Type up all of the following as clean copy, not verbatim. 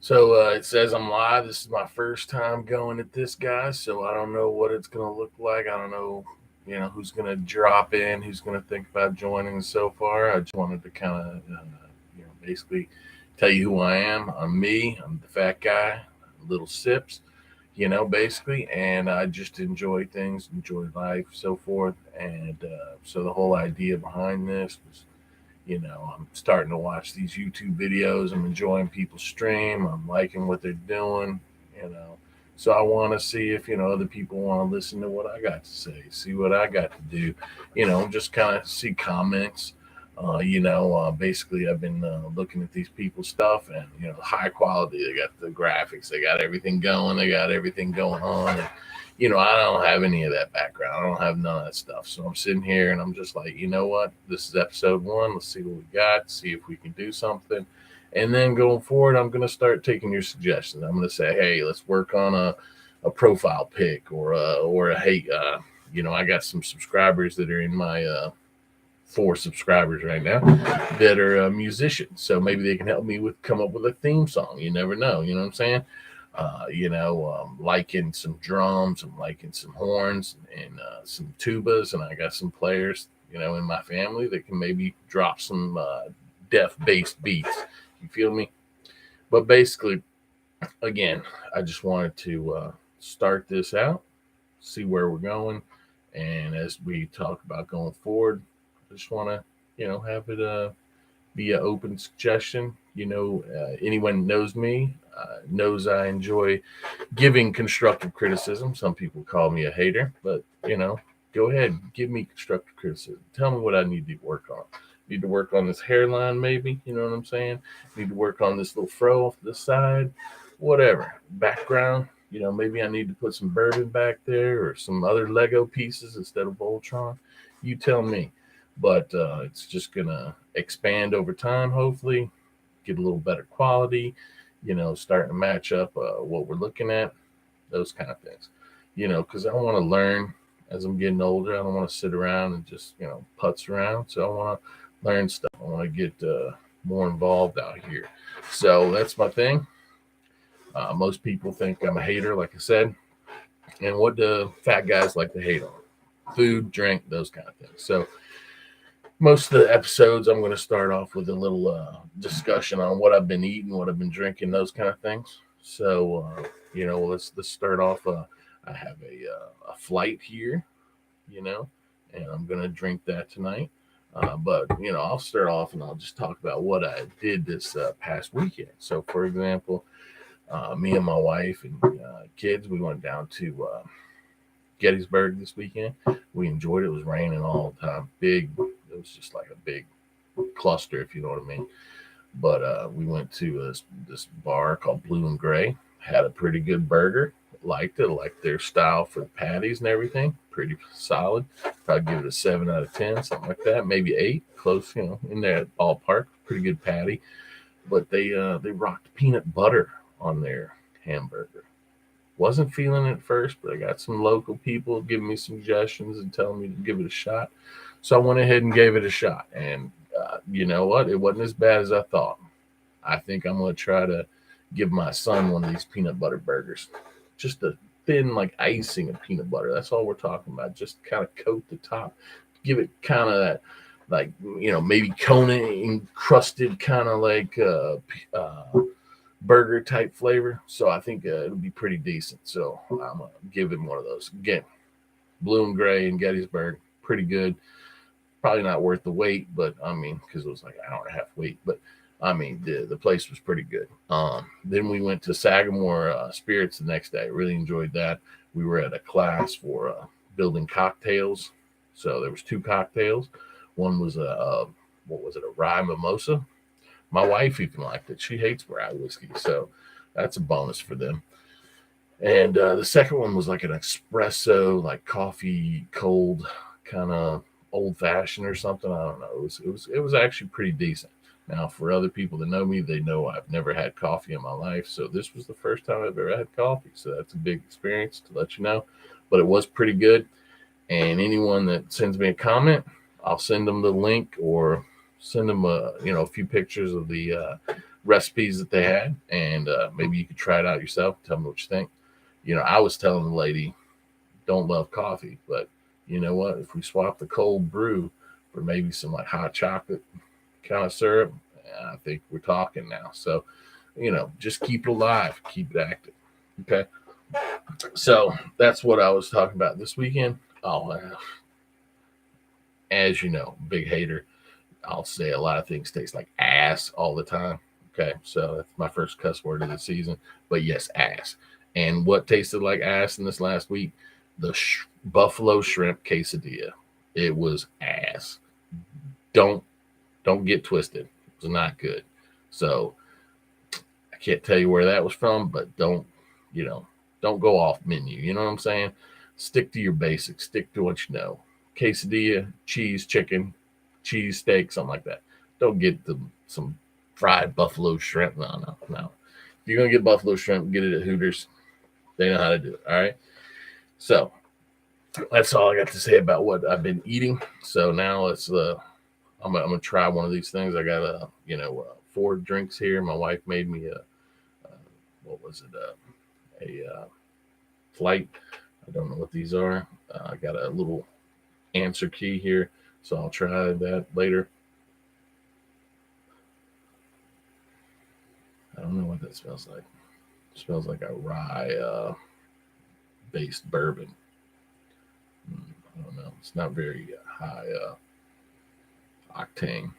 So it says I'm live. This is my first time going at this, guys. So I don't know what it's gonna look like. I don't know, who's gonna drop in, who's gonna think about joining so far. I just wanted to kind of, basically tell you who I am. I'm me. I'm the fat guy, Little Sips. Basically, and I just enjoy things, enjoy life, so forth. And so the whole idea behind this was I'm starting to watch these YouTube videos. I'm enjoying people's stream. I'm liking what they're doing, you know. So I want to see if, other people want to listen to what I got to say, see what I got to do, just kind of see comments. Basically, I've been looking at these people's stuff and, high quality. They got the graphics, they got everything going, they got everything going on. And, I don't have any of that background. I don't have none of that stuff. So I'm sitting here and I'm just like, you know what? This is episode one. Let's see what we got, see if we can do something. And then going forward, I'm going to start taking your suggestions. I'm going to say, hey, let's work on a profile pic or hey, I got some subscribers that are in my four subscribers right now that are musicians. So maybe they can help me with come up with a theme song. You never know. You know what I'm saying? Liking some drums, I'm liking some horns and some tubas, and I got some players, in my family that can maybe drop some death-based beats. You feel me? But basically, again, I just wanted to start this out, see where we're going, and as we talk about going forward, I just want to, have it be an open suggestion. Anyone knows me knows I enjoy giving constructive criticism. Some people call me a hater, but go ahead, give me constructive criticism. Tell me what I need to work on. Need to work on this hairline, maybe. You know what I'm saying? Need to work on this little fro off the side, whatever. Background. Maybe I need to put some bourbon back there or some other Lego pieces instead of Voltron. You tell me. But it's just gonna expand over time, hopefully, get a little better quality, starting to match up what we're looking at, those kind of things, because I want to learn as I'm getting older. I don't want to sit around and just, putz around. So I want to learn stuff. I want to get more involved out here. So that's my thing. Most people think I'm a hater, like I said. And what do fat guys like to hate on? Food, drink, those kind of things. So most of the episodes, I'm going to start off with a little discussion on what I've been eating, what I've been drinking, those kind of things. So, let's start off. I have a flight here, and I'm going to drink that tonight. But I'll start off and I'll just talk about what I did this past weekend. So, for example, me and my wife and kids, we went down to Gettysburg this weekend. We enjoyed it. It was raining all the time. It was just like a big cluster, if you know what I mean. But we went to this bar called Blue and Gray. Had a pretty good burger. Liked it. Liked their style for the patties and everything. Pretty solid. Probably give it a 7 out of 10, something like that. Maybe 8. Close, in that ballpark. Pretty good patty. But they rocked peanut butter on their hamburger. Wasn't feeling it at first, but I got some local people giving me suggestions and telling me to give it a shot. So I went ahead and gave it a shot. And you know what? It wasn't as bad as I thought. I think I'm going to try to give my son one of these peanut butter burgers. Just a thin, like icing of peanut butter. That's all we're talking about. Just kind of coat the top. Give it kind of that, like, maybe Conan encrusted kind of like burger type flavor. So I think it'll be pretty decent. So I'm going to give him one of those. Again, Blue and Gray in Gettysburg. Pretty good. Probably not worth the wait, but I mean, because it was like an hour and a half wait. But I mean, the place was pretty good. Then we went to Sagamore Spirits the next day. Really enjoyed that. We were at a class for building cocktails. So there was 2 cocktails. One was what was it, a rye mimosa. My wife even liked it. She hates rye whiskey, so that's a bonus for them. And the second one was like an espresso, like coffee, cold, kind of old fashioned or something. I don't know. It was actually pretty decent. Now, for other people that know me, they know I've never had coffee in my life. So this was the first time I've ever had coffee. So that's a big experience to let you know. But it was pretty good. And anyone that sends me a comment, I'll send them the link or send them a few pictures of the recipes that they had, and maybe you could try it out yourself. Tell me what you think. I was telling the lady, don't love coffee, but you know what? If we swap the cold brew for maybe some like hot chocolate kind of syrup, I think we're talking now. So, just keep it alive, keep it active. Okay. So that's what I was talking about this weekend. Oh, as you know, big hater. I'll say a lot of things taste like ass all the time. Okay. So that's my first cuss word of the season. But yes, ass. And what tasted like ass in this last week? The buffalo shrimp quesadilla. It was ass. Don't get twisted. It was not good. So I can't tell you where that was from, but don't go off menu. You know what I'm saying? Stick to your basics. Stick to what you know. Quesadilla, cheese, chicken, cheese steak, something like that. Don't get some fried buffalo shrimp. No. If you're gonna get buffalo shrimp, get it at Hooters. They know how to do it. All right. So that's all I got to say about what I've been eating. So now I'm gonna try one of these things. I got 4 drinks here. My wife made me what was it? A flight. I don't know what these are. I got a little answer key here, so I'll try that later. I don't know what that smells like. It smells like a rye based bourbon. I don't know. It's not very high octane.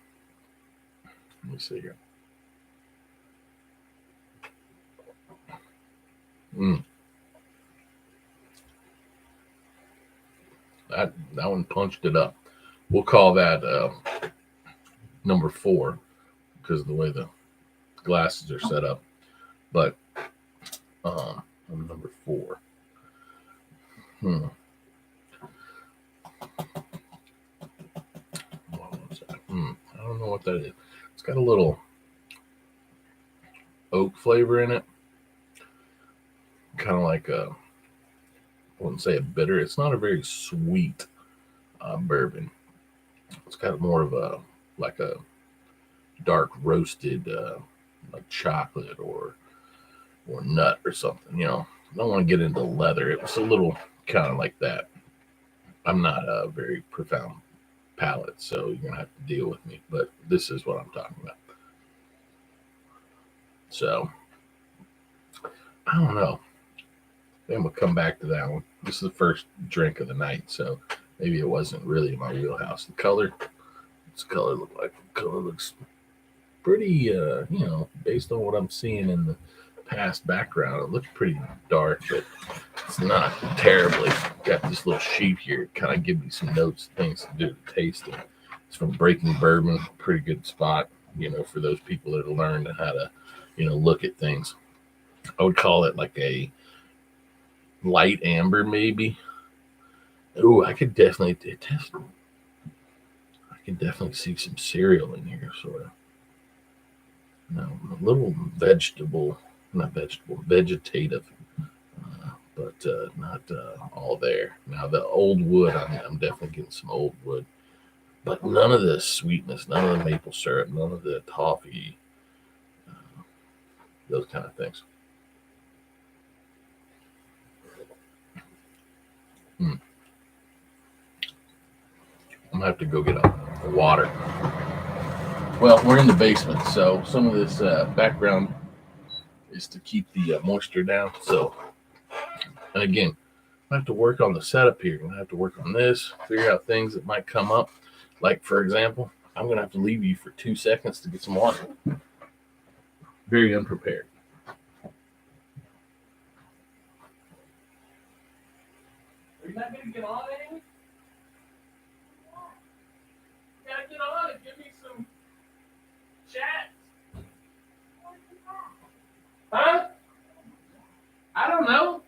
Let me see here. That one punched it up. We'll call that number 4 because of the way the glasses are set up. But I'm number 4. What was that? I don't know what that is. It's got a little oak flavor in it. Kind of like I wouldn't say a bitter. It's not a very sweet bourbon. It's got more of a dark roasted like chocolate or nut or something. I don't want to get into leather. It was a little kind of like that. I'm not a very profound palate, so you're gonna have to deal with me. But this is what I'm talking about. So I don't know. Then we'll come back to that one. This is the first drink of the night, so maybe it wasn't really in my wheelhouse. The color, what's the color look like? The color looks pretty, based on what I'm seeing in the past background, it looks pretty dark, but it's not terribly. Got this little sheet here, kind of give me some notes, things to do to tasting. It's from Breaking Bourbon, pretty good spot, for those people that have learned how to, look at things. I would call it like a light amber, maybe. Oh, I could definitely see some cereal in here, sort of. No, a little vegetative, but not all there. Now the old wood, I'm definitely getting some old wood, but none of the sweetness, none of the maple syrup, none of the toffee, those kind of things. I'm gonna have to go get a water. Well, we're in the basement, so some of this background is to keep the moisture down. So, and again, I have to work on the setup here. I have to work on this, figure out things that might come up. Like, for example, I'm going to have to leave you for 2 seconds to get some water. Very unprepared. Are you not going to get on any? You got to get on and give me some chat. Huh? I don't know.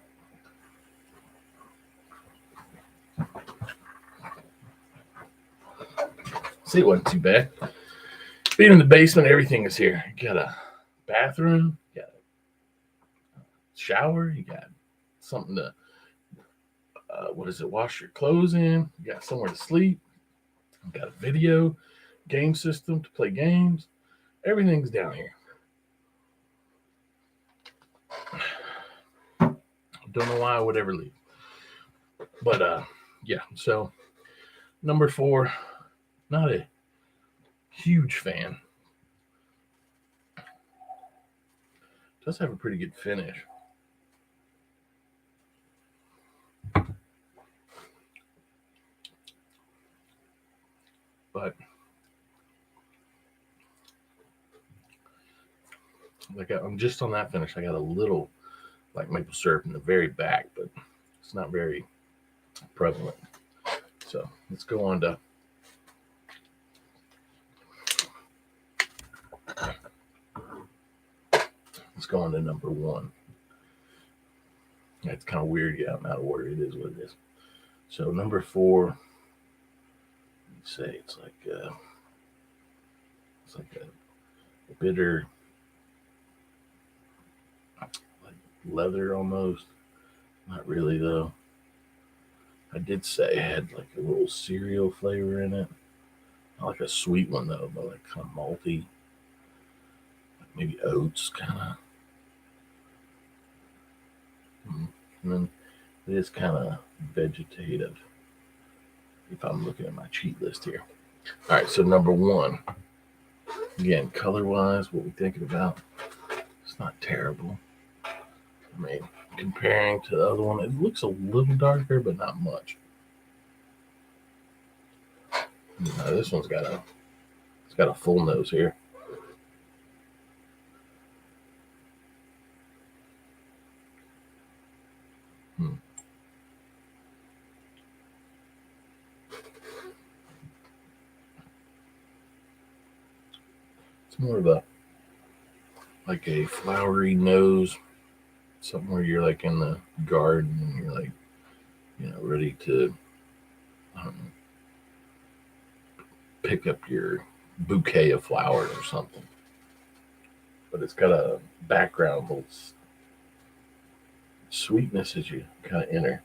See, it wasn't too bad. Being in the basement, everything is here. You got a bathroom, you got a shower, you got something to, wash your clothes in. You got somewhere to sleep. You got a video game system to play games. Everything's down here. Don't know why I would ever leave. But yeah. So number 4, not a huge fan. Does have a pretty good finish. But like I'm just on that finish. I got a little like maple syrup in the very back, but it's not very prevalent. So let's go on to number 1. It's kind of weird, yeah, I'm out of order. It is what it is. So number 4, let's say it's like a bitter, like leather almost. Not really though. I did say it had like a little cereal flavor in it. Not like a sweet one though, but like kind of malty. Like maybe oats kind of. And then it is kind of vegetative. If I'm looking at my cheat list here. All right, so number 1. Again, color-wise, what we thinking about? It's not terrible. I mean, comparing to the other one, it looks a little darker, but not much. Now, this one's got a full nose here. It's more of like a flowery nose, something where you're like in the garden and you're like, ready to, I don't know, pick up your bouquet of flowers or something. But it's got a background, little sweetness as you kind of enter.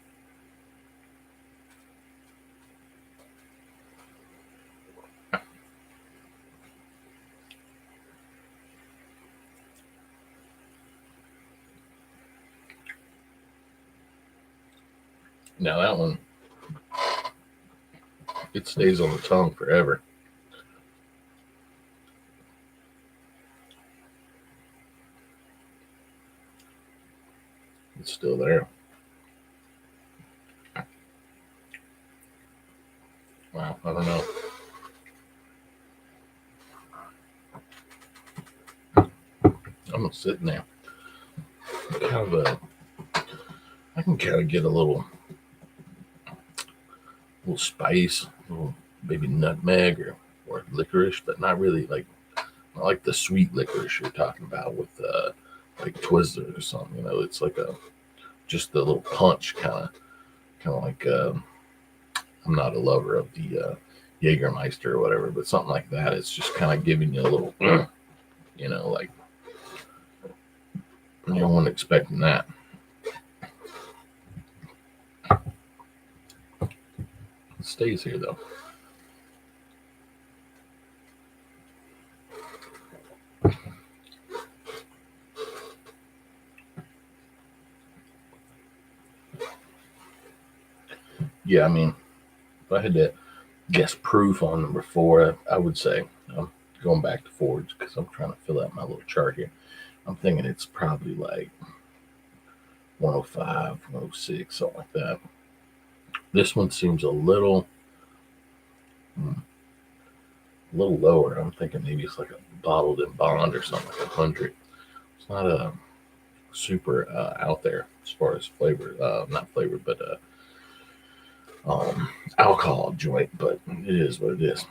Now that one, it stays on the tongue forever. It's still there. Wow, I don't know. I'm gonna sit now. I can kind of get a little spice, a little maybe nutmeg or licorice, but not really like the sweet licorice you're talking about with like Twizzlers or something. It's like just a little punch kind of like I'm not a lover of the Jägermeister or whatever, but something like that. It's just kind of giving you a little, like you weren't expecting that. It stays here though. Yeah, I mean, if I had to guess proof on number 4, I would say I'm going back to Fords because I'm trying to fill out my little chart here. I'm thinking it's probably like 105, 106, something like that. This one seems a little lower. I'm thinking maybe it's like a bottled in bond or something, like 100. It's not a super out there as far as flavor, not flavor, but alcohol joint, but it is what it is.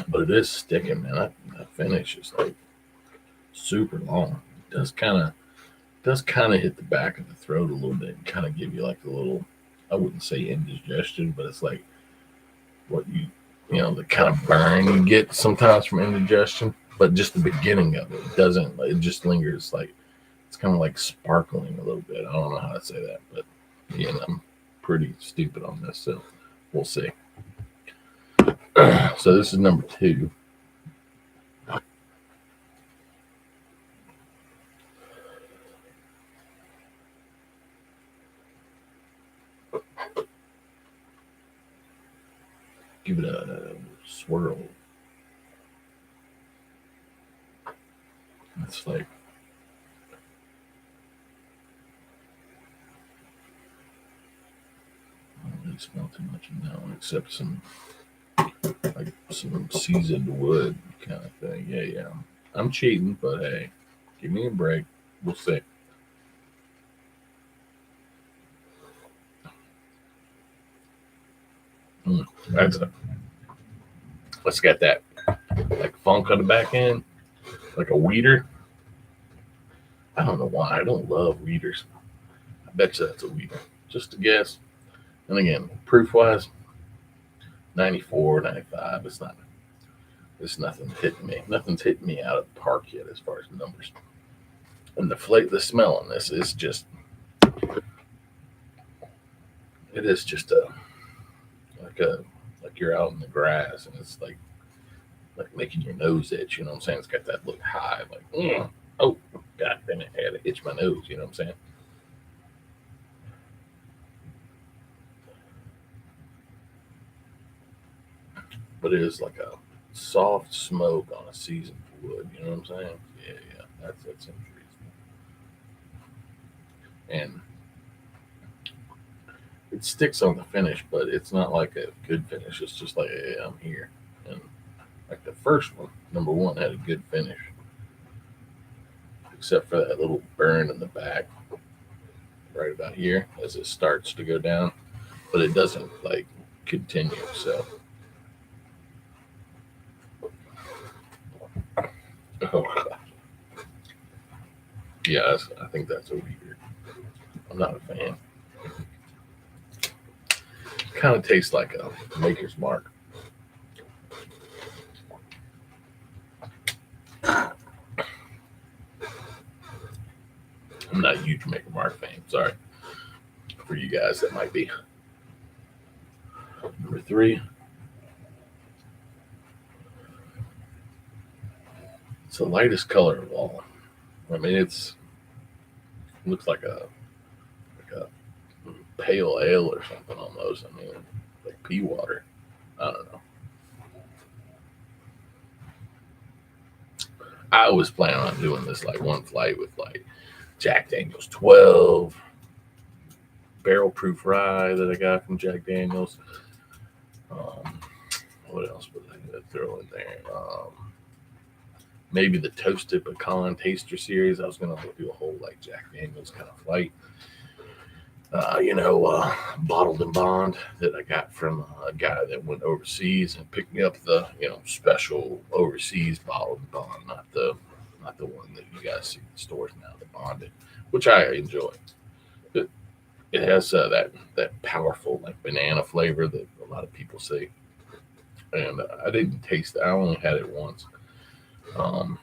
But it is sticking, man. That finish is like super long. It does kind of hit the back of the throat a little bit and kind of give you like a little, I wouldn't say indigestion, but it's like what the kind of burn you get sometimes from indigestion, but just the beginning of it doesn't, it just lingers, like it's kind of like sparkling a little bit. I don't know how to say that, but I'm pretty stupid on this, so we'll see. So this is number 2. Give it a swirl. It's like I don't really smell too much in that one, except some seasoned wood kind of thing. Yeah. I'm cheating, but hey, give me a break. We'll see. That's a. Let's get that like funk on the back end, like a weeder. I don't know why. I don't love weeders. I bet you that's a weeder. Just a guess. And again, proof wise, 94, 95. It's not. It's nothing hitting me. Nothing's hitting me out of the park yet as far as numbers. And the smell on this is just. It is just like a like you're out in the grass and it's like making your nose itch. You know what I'm saying? It's got that look high, like oh god damn it, I had to itch my nose. You know what I'm saying? But it is like a soft smoke on a seasoned wood. You know what I'm saying? Yeah. That's interesting. And it sticks on the finish, but it's not like a good finish. It's just like, hey, I'm here. And like the first one, number one, had a good finish, except for that little burn in the back, right about here, as it starts to go down. But it doesn't like continue. So, oh god, yeah, I think that's a weird. I'm not a fan. Kind of tastes like a Maker's Mark. I'm not a huge Maker Mark fan. Sorry for you guys that might be. Number three. It's the lightest color of all. I mean, it looks like a pale ale or something almost. I mean, like pea water. I don't know. I was planning on doing this like one flight with like Jack Daniels 12 barrel proof rye that I got from Jack Daniels. Um, what else was I going to throw in there? Maybe the Toasted Pecan Taster Series. I was going to do a whole like Jack Daniels kind of flight. Bottled and Bond that I got from a guy that went overseas and picked me up the special overseas bottled and Bond, not the one that you guys see in stores now, the bonded, which I enjoy. It has that powerful like banana flavor that a lot of people say, and I didn't taste it. I only had it once. Um,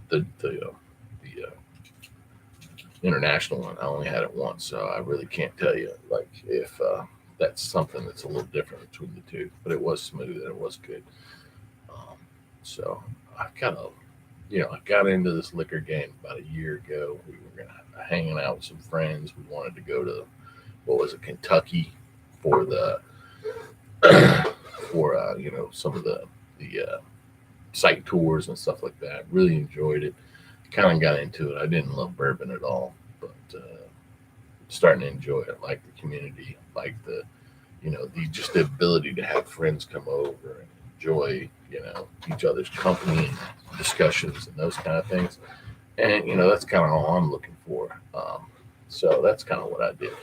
the international one, I only had it once, so I really can't tell you like if that's something that's a little different between the two. But it was smooth and it was good. Um, so I kind of, I got into this liquor game about a year ago. We were hanging out with some friends. We wanted to go to what was it, Kentucky, for the for some of the site tours and stuff like that. Really enjoyed it. Kind of got into it. I didn't love bourbon at all, but starting to enjoy it. Like the community, like the just the ability to have friends come over and enjoy each other's company and discussions and those kind of things. And that's kind of all I'm looking for. So that's kind of what I did.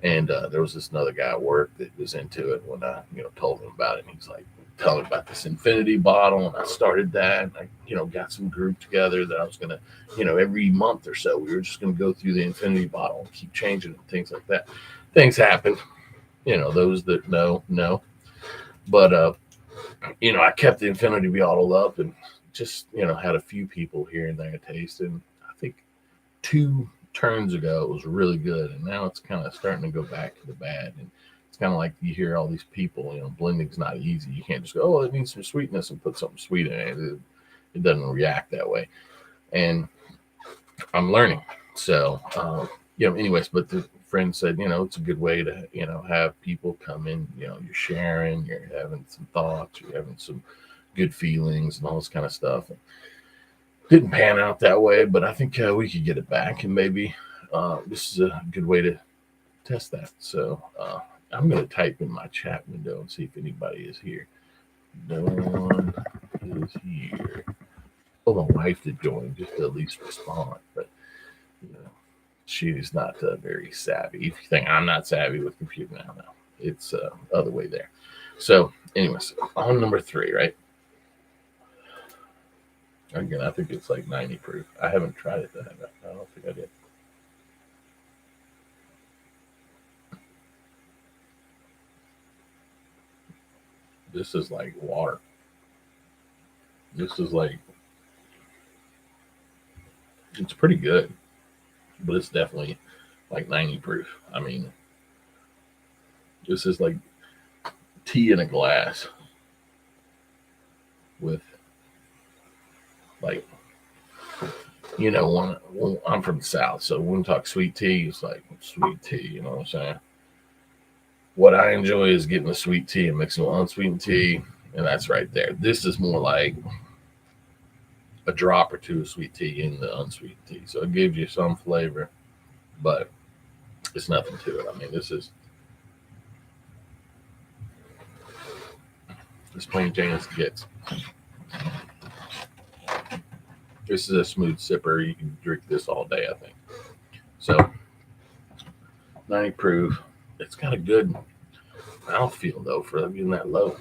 And there was this another guy at work that was into it when I told him about it. And he's like, tell me about this infinity bottle, and I started that, and I got some group together that I was gonna every month or so we were just gonna go through the infinity bottle and keep changing it and things like that. Things happen, those that know, but I kept the infinity bottle up and just had a few people here and there taste, and I think 2 turns ago it was really good, and now it's kind of starting to go back to the bad. And it's kind of like you hear all these people, blending's not easy. You can't just go, oh, it needs some sweetness and put something sweet in it. It doesn't react that way. And I'm learning. So, anyways, but friend said, it's a good way to, have people come in, you're sharing, you're having some thoughts, you're having some good feelings and all this kind of stuff. Didn't pan out that way, but I think we could get it back, and maybe this is a good way to test that. So I'm going to type in my chat window and see if anybody is here. No one is here. Well, my wife did join just to at least respond, but she's not very savvy. If you think I'm not savvy with computer now, no, it's other way there. So, anyways, on number 3, right? Again, I think it's like 90 proof. I haven't tried it. I don't think I did. This is like water. This is like, it's pretty good, but it's definitely like 90 proof. I mean, this is like tea in a glass with like, when I'm from the South, so when we talk sweet tea, it's like sweet tea, you know what I'm saying? What I enjoy is getting the sweet tea and mixing with unsweetened tea, and that's right there. This is more like a drop or two of sweet tea in the unsweetened tea. So it gives you some flavor, but it's nothing to it. I mean, this is as plain Jane as it gets. This is a smooth sipper. You can drink this all day, I think. So 90 proof. It's got a good mouthfeel, though, for being that low.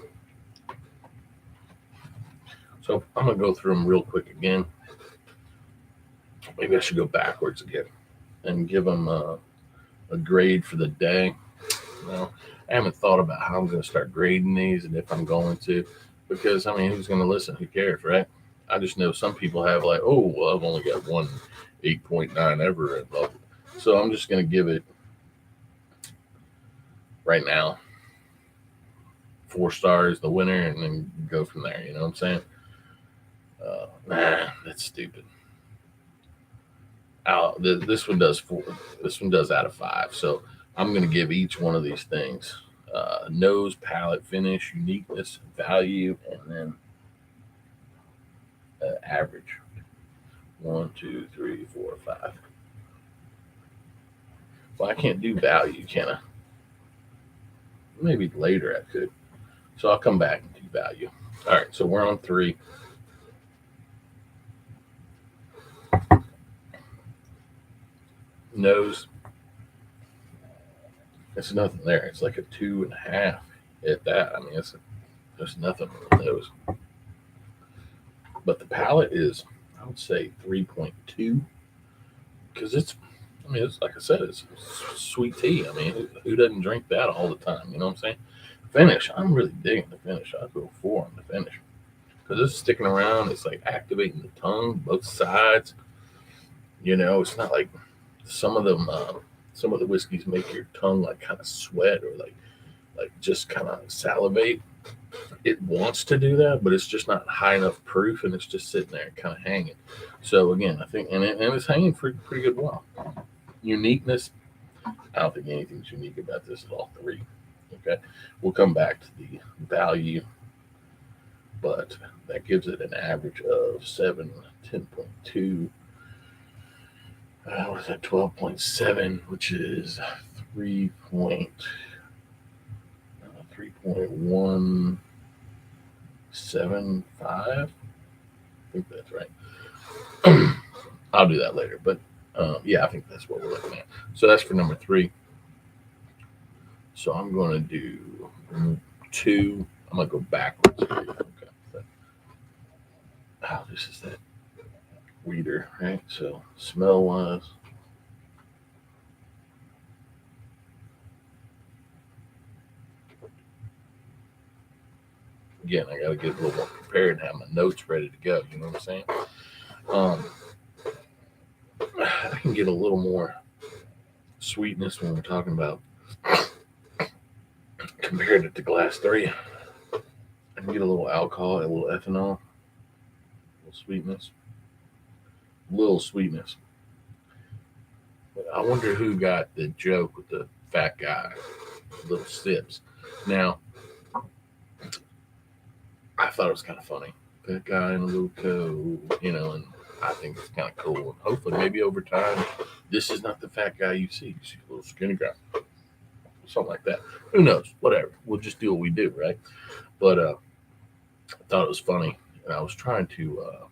So I'm going to go through them real quick again. Maybe I should go backwards again and give them a grade for the day. I haven't thought about how I'm going to start grading these and if I'm going to, because, I mean, who's going to listen? Who cares, right? I just know some people have like, oh, well, I've only got one 8.9 ever. And blah, blah. So I'm just going to give it right now 4 stars, the winner, and then go from there. You know what I'm saying? That's stupid. This one does 4. This one does out of 5. So I'm going to give each one of these things nose, palate, finish, uniqueness, value, and then average. 1, 2, 3, 4, 5. Well, I can't do value, can I? Maybe later I could. So I'll come back and do value. All right, so we're on 3. Nose. It's nothing there. It's like a 2.5 at that. I mean, there's nothing on the nose. But the palate is, I would say, 3.2 because it's like I said, it's sweet tea. I mean, who doesn't drink that all the time? You know what I'm saying? Finish. I'm really digging the finish. I'll go 4 on the finish because it's sticking around. It's like activating the tongue, both sides. It's not like some of them. Some of the whiskeys make your tongue like kind of sweat or like just kind of salivate. It wants to do that, but it's just not high enough proof, and it's just sitting there kind of hanging. So again, I think, and it's hanging for a pretty good while. Uniqueness. I don't think anything's unique about this at all. 3. Okay, we'll come back to the value, but that gives it an average of 7, 10.2. What is that? 12.7, which is 3.175. I think that's right. I'll do that later, but yeah, I think that's what we're looking at. So that's for number 3. So I'm going to do 2. I'm going to go backwards. Okay. Oh, this is that weeder, right? So smell wise. Again, I got to get a little more prepared and have my notes ready to go. You know what I'm saying? I can get a little more sweetness when we're talking about compared it to glass 3. I can get a little alcohol, a little ethanol, a little sweetness. I wonder who got the joke with the fat guy, Little Sips. Now, I thought it was kind of funny. That guy in a little coat, and I think it's kind of cool. And hopefully, maybe over time, this is not the fat guy you see. You see a little skinny guy, something like that. Who knows? Whatever. We'll just do what we do, right? But I thought it was funny, and I was trying to.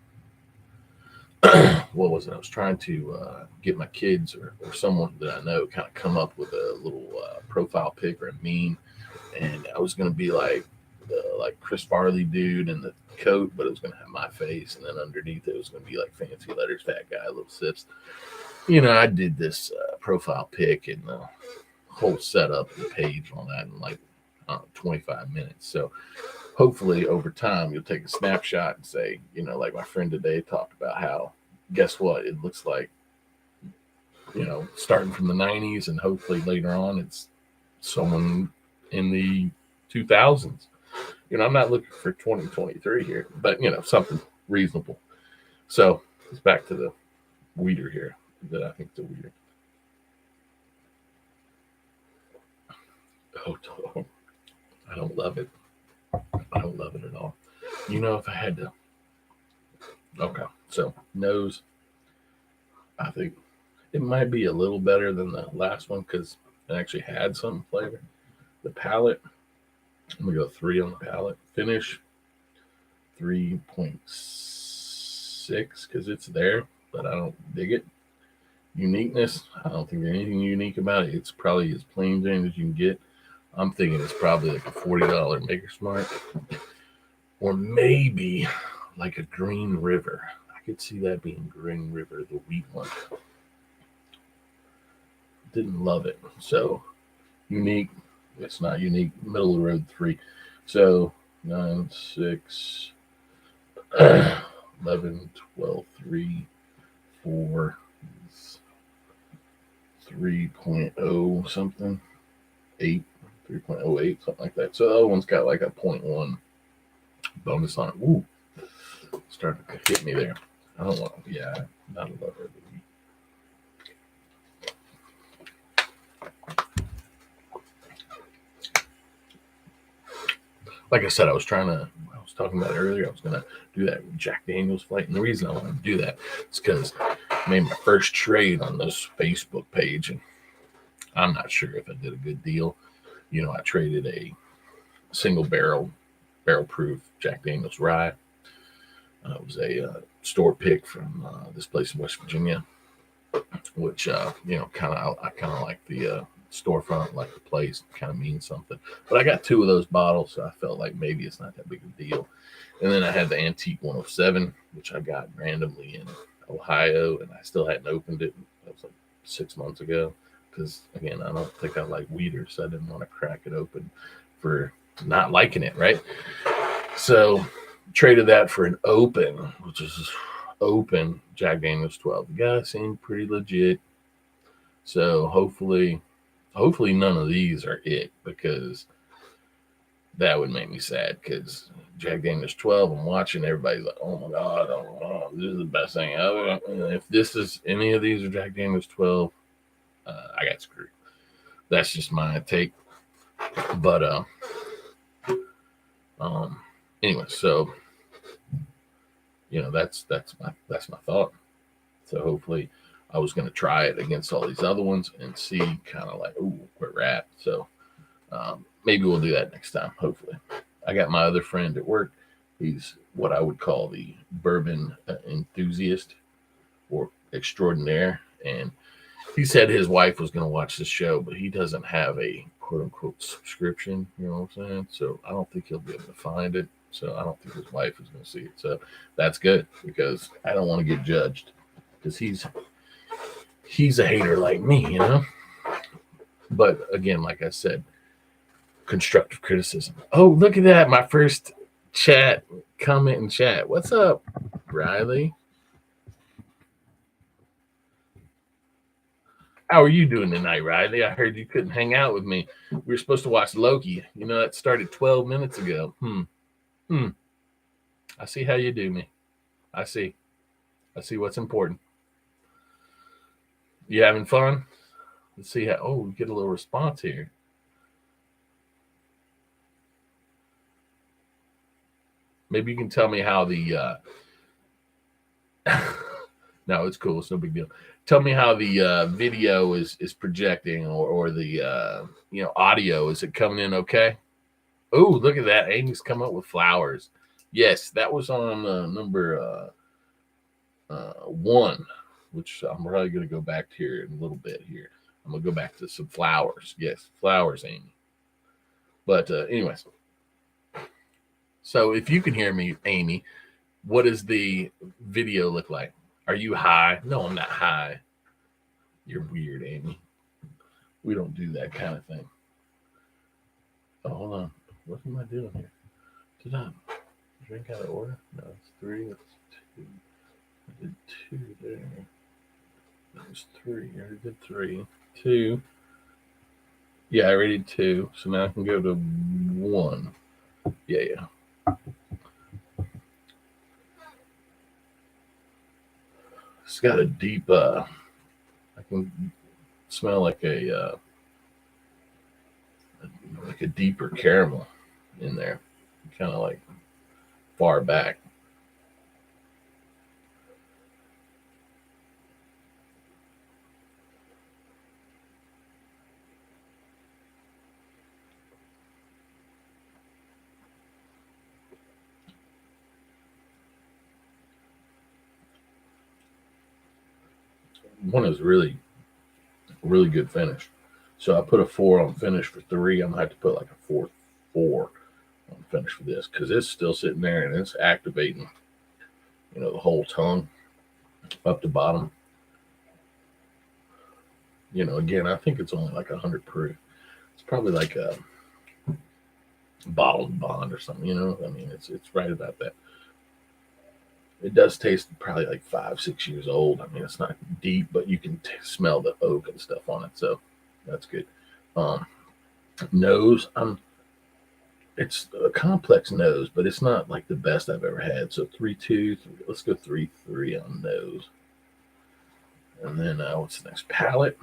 What was it? I was trying to get my kids or someone that I know kind of come up with a little profile pic or a meme, and I was going to be like the Chris Farley dude in the coat, but it was going to have my face, and then underneath it was going to be like fancy letters, fat guy, Little Sips. I did this profile pic and the whole setup, the page, on that in like 25 minutes. So hopefully over time you'll take a snapshot and say, like my friend today talked about how, guess what, it looks like, starting from the 90s, and hopefully later on it's someone in the 2000s. I'm not looking for 2023 here, but something reasonable. So it's back to the weeder here, that I think the weeder. Oh, I don't love it. I don't love it at all. If I had to. Okay, so nose, I think it might be a little better than the last one because it actually had some flavor. The palate, I'm going to go 3 on the palate. Finish, 3.6 because it's there, but I don't dig it. Uniqueness, I don't think there's anything unique about it. It's probably as plain Jane as you can get. I'm thinking it's probably like a $40 Maker Smart, or maybe like a Green River. I could see that being Green River, the wheat one. Didn't love it. So unique. It's not unique. Middle of the road 3. So 9, 6, 11, 12, 3, 4, 3.0 something, 8, 3.08, something like that. So the other one's got like a 0.1 bonus on it. Ooh, starting to hit me there. I don't want, not a lover of the wheat. Like I said, I was talking about it earlier. I was going to do that Jack Daniels flight. And the reason I want to do that is because I made my first trade on this Facebook page. And I'm not sure if I did a good deal. I traded a single barrel proof Jack Daniels rye. It was a store pick from this place in West Virginia, which, I kind of like the storefront, like the place, kind of means something. But I got 2 of those bottles, so I felt like maybe it's not that big a deal. And then I had the Antique 107, which I got randomly in Ohio, and I still hadn't opened it. That was like 6 months ago. Because, again, I don't think I like weeder, so I didn't want to crack it open for not liking it, right? So traded that for an open, which is open Jack Daniels 12. The guy seemed pretty legit. So hopefully none of these are it, because that would make me sad, because Jack Daniels 12, I'm watching, everybody's like, oh my God, this is the best thing ever. If this is any of these are Jack Daniels 12, I got screwed. That's just my take. But anyway, so that's my thought. So hopefully I was going to try it against all these other ones and see kind of like, ooh, where we're at. So maybe we'll do that next time, hopefully. I got my other friend at work. He's what I would call the bourbon enthusiast or extraordinaire. And he said his wife was going to watch the show, but he doesn't have a quote unquote subscription. You know what I'm saying? So I don't think he'll be able to find it. So I don't think his wife is going to see it. So that's good, because I don't want to get judged, because he's a hater like me, But again, like I said, constructive criticism. Oh, look at that. My first comment in chat. What's up, Riley? How are you doing tonight, Riley? I heard you couldn't hang out with me. We were supposed to watch Loki. That started 12 minutes ago. I see how you do me. I see what's important. You having fun? Let's see how. Oh, we get a little response here. Maybe you can tell me how the. No, it's cool. It's no big deal. Tell me how the video is projecting, or the audio. Is it coming in okay? Oh, look at that. Amy's come up with flowers. Yes, that was on number one, which I'm probably going to go back to here in a little bit here. I'm going to go back to some flowers. Yes, flowers, Amy. But anyways, so if you can hear me, Amy, what does the video look like? Are you high? No, I'm not high. You're weird, Amy. We don't do that kind of thing. Oh, hold on. What am I doing here? Did I drink out of order? No, it's three. It's two. I did two there. That was three. I already did three. Two. Yeah, I already did two. So now I can go to one. Yeah. It's got a deep. I can smell like a deeper caramel in there, kind of like far back. One is really, really good finish. So I put a 4 on finish for 3. I'm gonna have to put like a 4 on finish for this because it's still sitting there and it's activating, the whole tongue up to bottom. Again, I think it's only like 100 proof. It's probably like a bottled bond or something. I mean, it's right about that. It does taste probably like 5-6 years old. I mean, it's not deep, but you can smell the oak and stuff on it, so that's good. Um, Nose, it's a complex nose, but it's not like the best I've ever had. So 3.2, let's go 3.3 on nose. And then what's the next? Palate.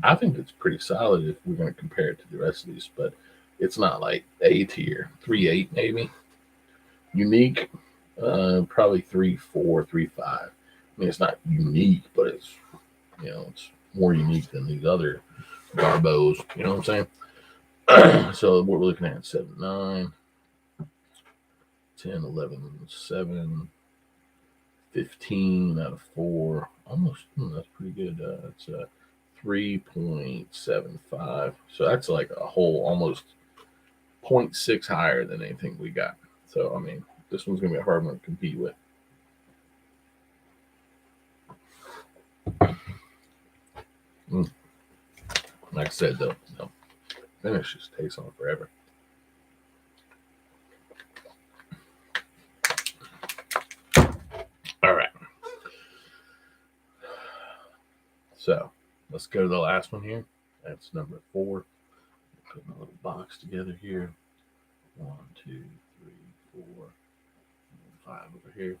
I think it's pretty solid if we're going to compare it to the rest of these, but it's not like A tier. 3.8 maybe. Unique, probably 3.4, 3.5. I mean, it's not unique, but it's more unique than these other Garbos. You know what I'm saying? So what we're looking at 7, 9, 10, 11, 7, 15 out of 4. Almost, that's pretty good. It's 3.75. So that's like a whole almost 0.6 higher than anything we got. So, I mean, this one's going to be a hard one to compete with. Like I said, though, finish just takes on forever. All right. So let's go to the last one here. That's number 4. Put my little box together here. 1, 2, 3, 4, 5 over here.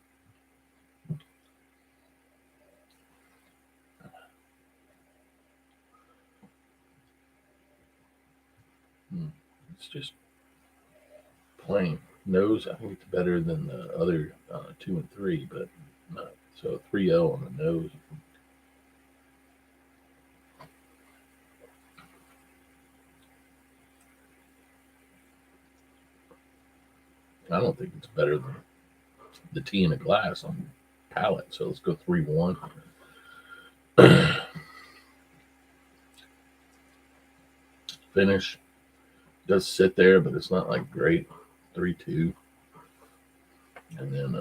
It's just plain nose. I think it's better than the other 2 and 3, but not so 3.0 on the nose. I don't think it's better than the tea in a glass on palate. So let's go 3.1. Finish does sit there, but it's not like great. 3.2. And then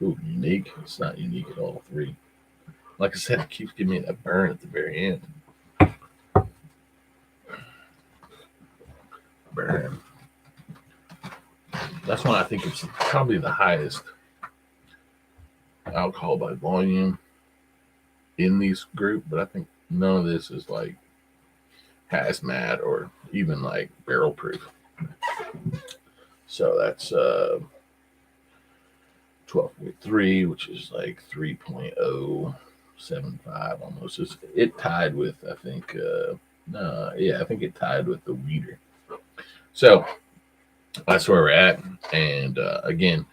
unique. It's not unique at all. 3. Like I said, it keeps giving me that burn at the very end. Burn. That's when I think it's probably the highest alcohol by volume in these group, but I think none of this is like hazmat or even like barrel proof. So that's 12.3, which is like 3.0 7.5 almost. It tied with, I think, I think it tied with the Weeder. So that's where we're at. And again,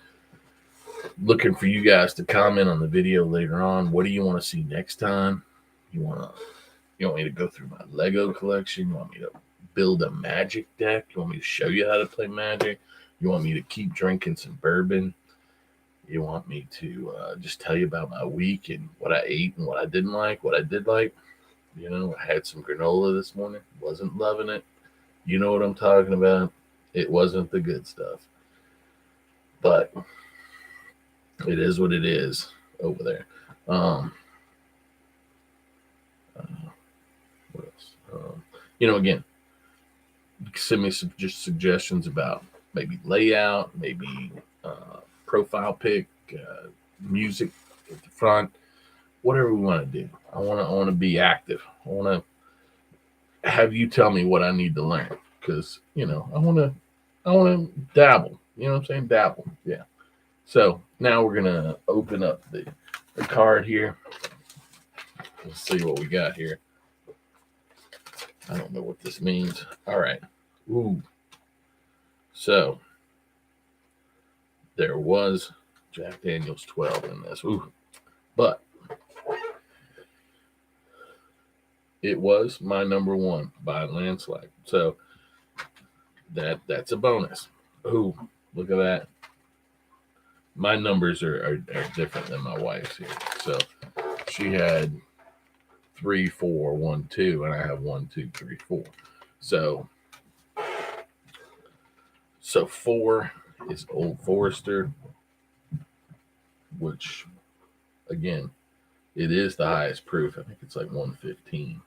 looking for you guys to comment on the video later on. What do you want to see next time? You want me to go through my Lego collection? You want me to build a Magic deck? You want me to show you how to play Magic? You want me to keep drinking some bourbon? You want me to just tell you about my week and what I ate and what I didn't like, what I did like? You know, I had some granola this morning. Wasn't loving it. You know what I'm talking about. It wasn't the good stuff. But it is what it is over there. What else? Again, send me some just suggestions about maybe layout, maybe profile pic, music at the front, whatever we want to do. I want to be active. I want to have you tell me what I need to learn, because I want to dabble. You know what I'm saying? Dabble. Yeah. So now we're gonna open up the card here. Let's see what we got here. I don't know what this means. All right. Ooh. So there was Jack Daniel's 12 in this. Ooh. But it was my number one by a landslide. So that's a bonus. Ooh, look at that. My numbers are different than my wife's here. So she had 3, 4, 1, 2, and I have 1, 2, 3, 4. So 4 is Old Forester, which again, it is the highest proof. I think it's like 115.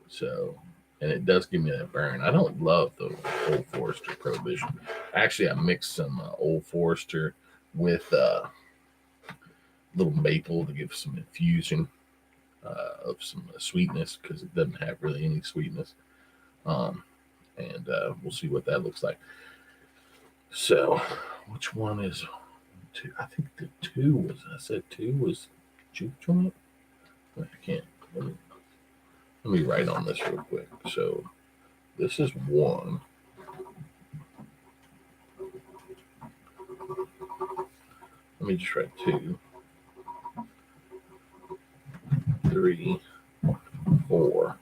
So, and it does give me that burn. I don't love the Old Forester Prohibition. Actually, I mixed some Old Forester with little maple to give some infusion of some sweetness, because it doesn't have really any sweetness. And we'll see what that looks like. So, which one is 2? I think the 2 was, I said 2 was juke joint. I can't. Let me write on this real quick. So, this is 1. Let me just write 2, 3, 4.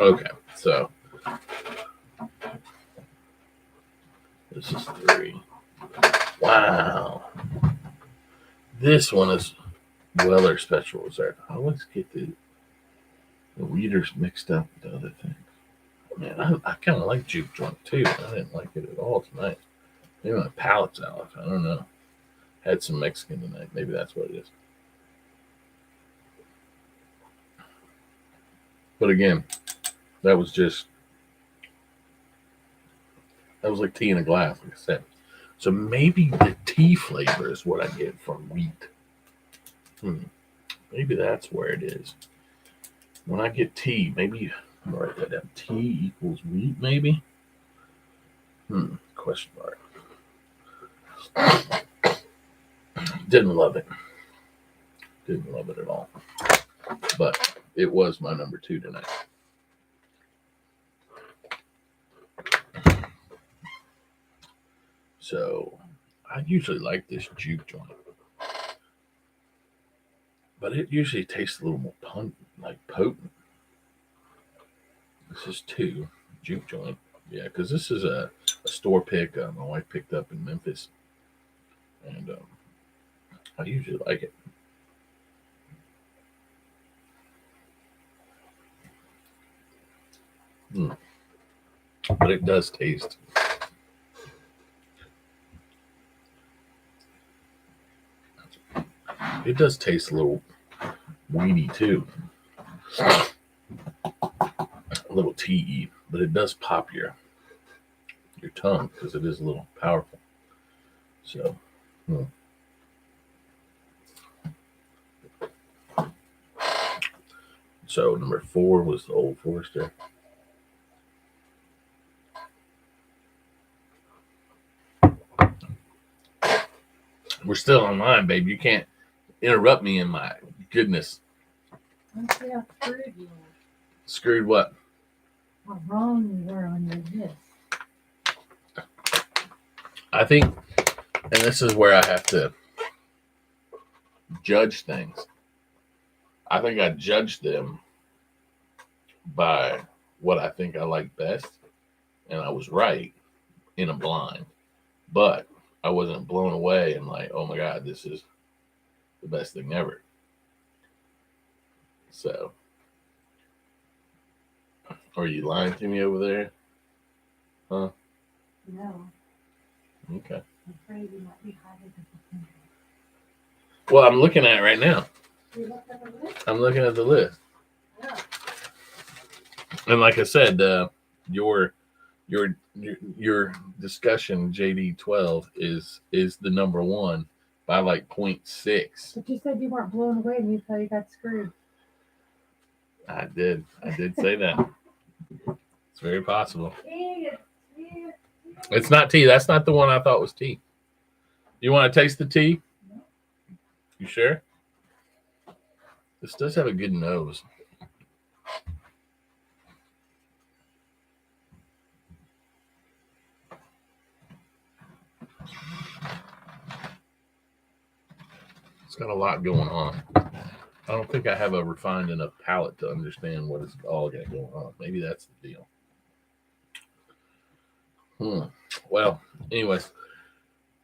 Okay, so this is 3. Wow. This one is Weller Special Reserve. I always get the readers mixed up with the other things. Man, I kind of like juke joint too, but I didn't like it at all tonight. Maybe my palate's off. I don't know. Had some Mexican tonight. Maybe that's what it is. But again, that was like tea in a glass, like I said. So maybe the tea flavor is what I get from wheat. Maybe that's where it is. When I get tea, maybe I'm gonna write that down. Tea equals wheat, maybe? Question mark. Didn't love it. Didn't love it at all. But it was my number 2 tonight. So I usually like this juke joint, but it usually tastes a little more potent. This is 2 juke joint. Yeah, because this is a store pick my wife picked up in Memphis, and I usually like it. But it does taste. It does taste a little weedy too. A little tea-y, but it does pop your tongue because it is a little powerful. So, So number 4 was the Old Forester. We're still online, babe. You can't interrupt me in my goodness. Let's see how screwed you are. Screwed what? How wrong you were on your list. I think, and this is where I have to judge things. I think I judged them by what I think I like best, and I was right in a blind, but I wasn't blown away and like, oh my God, this is the best thing ever. So, are you lying to me over there? Huh? No, Okay. I'm afraid you might be highly disappointed. Well, I'm looking at it right now. You looked at the list? I'm looking at the list. Yeah. And like I said, your your discussion JD12 is the number one by like 0.6. But you said you weren't blown away and you thought you got screwed. I did say that. It's very possible. It's not tea. That's not the one I thought was tea. You want to taste the tea? No. You sure? This does have a good nose. It's got a lot going on. I don't think I have a refined enough palate to understand what is all got going on. Maybe that's the deal. Well, anyways,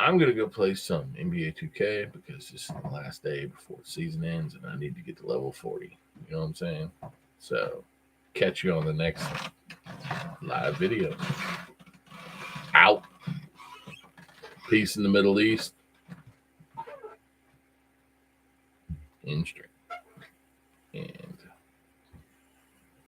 I'm going to go play some NBA 2K because this is the last day before the season ends and I need to get to level 40. You know what I'm saying? So, catch you on the next live video. Out. Peace in the Middle East. In stream.